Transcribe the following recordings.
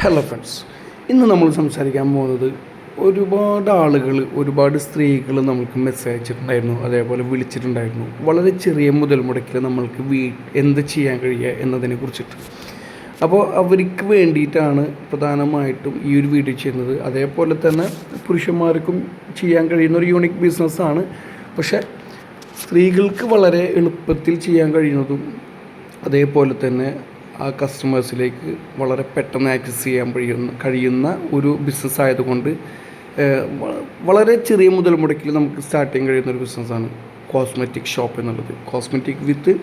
Hello friends, ഇന്ന് നമ്മൾ സംസാരിക്കാൻ പോകുന്നത് ഒരുപാട് ആളുകൾ, ഒരുപാട് സ്ത്രീകൾ നമുക്ക് മെസ്സേജ് അയച്ചിട്ടുണ്ടായിരുന്നു, അതേപോലെ വിളിച്ചിട്ടുണ്ടായിരുന്നു. വളരെ ചെറിയ മുതൽ മുടക്കിൽ നമ്മൾക്ക് എന്ത് ചെയ്യാൻ കഴിയുക എന്നതിനെ കുറിച്ചിട്ട്. അപ്പോൾ അവർക്ക് വേണ്ടിയിട്ടാണ് പ്രധാനമായിട്ടും ഈ ഒരു വീഡിയോ ചെയ്യുന്നത്. അതേപോലെ തന്നെ പുരുഷന്മാർക്കും ചെയ്യാൻ കഴിയുന്ന ഒരു യൂണിക് ബിസിനസ്സാണ്. പക്ഷേ സ്ത്രീകൾക്ക് വളരെ എളുപ്പത്തിൽ ചെയ്യാൻ കഴിയുന്നതും അതേപോലെ തന്നെ ആ കസ്റ്റമേഴ്സിലേക്ക് വളരെ പെട്ടെന്ന് ആക്സസ് ചെയ്യാൻ കഴിയുന്ന ഒരു ബിസിനസ് ആയതുകൊണ്ട് വളരെ ചെറിയ മുതൽ മുടക്കിൽ നമുക്ക് സ്റ്റാർട്ട് ചെയ്യാൻ കഴിയുന്ന ഒരു ബിസിനസ്സാണ് കോസ്മെറ്റിക് ഷോപ്പ് എന്നുള്ളത്. കോസ്മെറ്റിക് വിത്ത്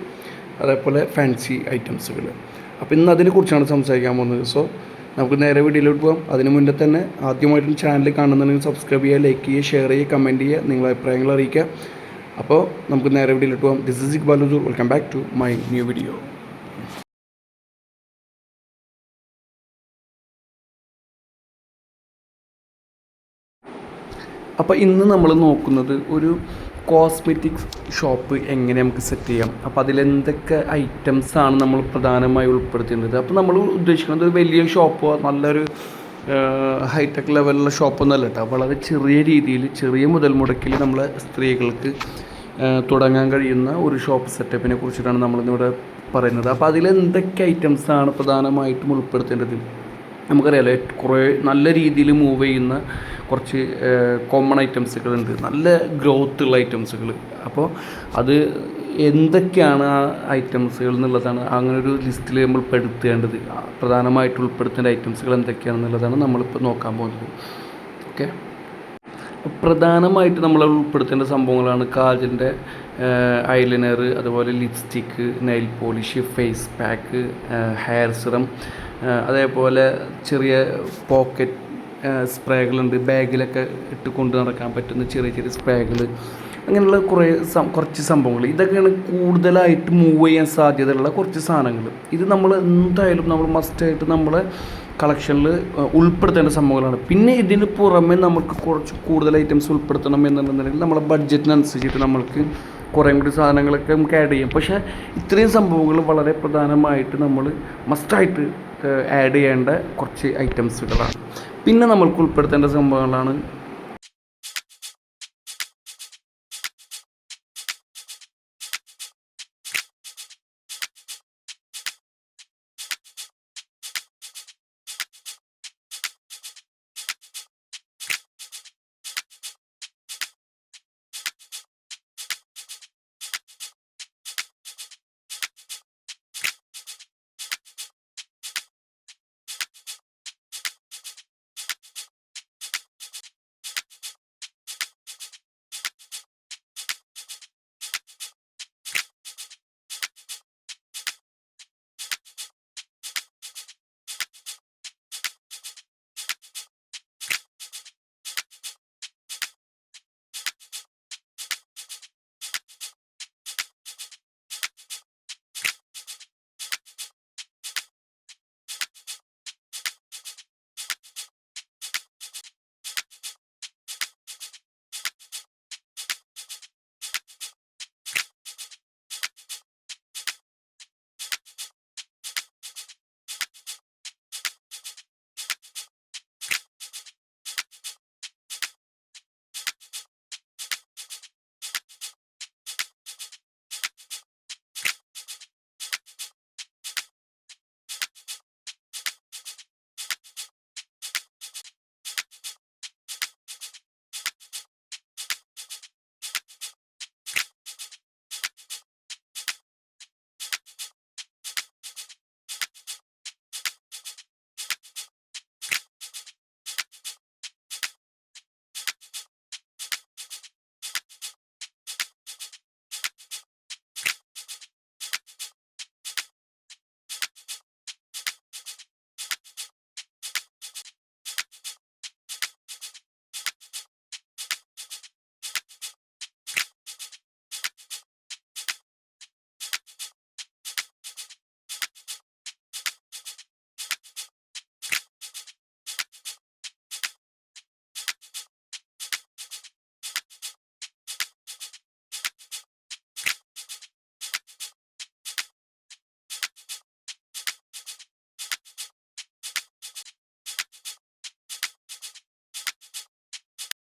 അതേപോലെ ഫാൻസി ഐറ്റംസുകൾ. അപ്പോൾ ഇന്ന് അതിനെക്കുറിച്ചാണ് സംസാരിക്കാൻ പോകുന്നത്. സോ നമുക്ക് നേരെ വീഡിയോയിലോട്ട് പോകാം. അതിന് മുന്നേ തന്നെ ആദ്യമായിട്ടും ചാനൽ കാണുന്നുണ്ടെങ്കിൽ സബ്സ്ക്രൈബ് ചെയ്യുക, ലൈക്ക് ചെയ്യുക, ഷെയർ ചെയ്യുക, കമൻറ്റ് ചെയ്യുക, നിങ്ങളുടെ അഭിപ്രായങ്ങൾ അറിയിക്കുക. അപ്പോൾ നമുക്ക് നേരെ വീഡിയോയിലോട്ട് പോകാം. This is Iqbal Husoor. Welcome back to my new video. അപ്പോൾ ഇന്ന് നമ്മൾ നോക്കുന്നത് ഒരു കോസ്മെറ്റിക് ഷോപ്പ് എങ്ങനെ നമുക്ക് സെറ്റ് ചെയ്യാം. അപ്പോൾ അതിലെന്തൊക്കെ ഐറ്റംസാണ് നമ്മൾ പ്രധാനമായി ഉൾപ്പെടുത്തുന്നത്. അപ്പോൾ നമ്മൾ ഉദ്ദേശിക്കുന്നത് ഒരു വലിയ ഷോപ്പോ നല്ലൊരു ഹൈടെക് ലെവലിലുള്ള ഷോപ്പൊന്നുമല്ല കേട്ടോ. വളരെ ചെറിയ രീതിയിൽ, ചെറിയ മുതൽ മുടക്കിൽ നമ്മളെ സ്ത്രീകൾക്ക് തുടങ്ങാൻ കഴിയുന്ന ഒരു ഷോപ്പ് സെറ്റപ്പിനെ കുറിച്ചിട്ടാണ് നമ്മളിന്നിവിടെ പറയുന്നത്. അപ്പോൾ അതിലെന്തൊക്കെ ഐറ്റംസാണ് പ്രധാനമായിട്ടും ഉൾപ്പെടുത്തേണ്ടത്. നമുക്കറിയാലോ, കുറേ നല്ല രീതിയിൽ മൂവ് ചെയ്യുന്ന കുറച്ച് കോമൺ ഐറ്റംസുകളുണ്ട്, നല്ല ഗ്രോത്തുള്ള ഐറ്റംസുകൾ. അപ്പോൾ അത് എന്തൊക്കെയാണ് ആ ഐറ്റംസുകൾ എന്നുള്ളതാണ് അങ്ങനെ ഒരു ലിസ്റ്റിൽ നമ്മൾ പെടുത്തേണ്ടത്. പ്രധാനമായിട്ട് ഉൾപ്പെടുത്തേണ്ട ഐറ്റംസുകൾ എന്തൊക്കെയാണെന്നുള്ളതാണ് നമ്മളിപ്പോൾ നോക്കാൻ പോകുന്നത്. ഓക്കെ, പ്രധാനമായിട്ട് നമ്മൾ ഉൾപ്പെടുത്തേണ്ട സംഭവങ്ങളാണ് കാജലിൻ്റെ ഐലൈനർ, അതുപോലെ lipstick, nail polish, face pack, hair serum, അതേപോലെ ചെറിയ പോക്കറ്റ് സ്പ്രേകളുണ്ട്, ബാഗിലൊക്കെ ഇട്ട് കൊണ്ട് നടക്കാൻ പറ്റുന്ന ചെറിയ ചെറിയ സ്പ്രേകൾ, അങ്ങനെയുള്ള കുറച്ച് സംഭവങ്ങൾ. ഇതൊക്കെയാണ് കൂടുതലായിട്ട് മൂവ് ചെയ്യാൻ സാധ്യതയുള്ള കുറച്ച് സാധനങ്ങൾ. ഇത് നമ്മൾ എന്തായാലും നമ്മൾ മസ്റ്റായിട്ട് നമ്മളെ കളക്ഷനിൽ ഉൾപ്പെടുത്തേണ്ട സംഭവങ്ങളാണ്. പിന്നെ ഇതിന് പുറമെ നമുക്ക് കുറച്ച് കൂടുതൽ ഐറ്റംസ് ഉൾപ്പെടുത്തണം എന്നുണ്ടെന്നുണ്ടെങ്കിൽ നമ്മളെ ബഡ്ജറ്റിനനുസരിച്ചിട്ട് നമ്മൾക്ക് കുറേ കൂടി സാധനങ്ങളൊക്കെ നമുക്ക് ആഡ് ചെയ്യാം. പക്ഷേ ഇത്രയും സംഭവങ്ങൾ വളരെ പ്രധാനമായിട്ട് നമ്മൾ മസ്റ്റായിട്ട് ആഡ് ചെയ്യേണ്ട കുറച്ച് ഐറ്റംസുകളാണ്. പിന്നെ നമ്മൾക്ക് ഉൾപ്പെടുത്തേണ്ട സംഭവങ്ങളാണ്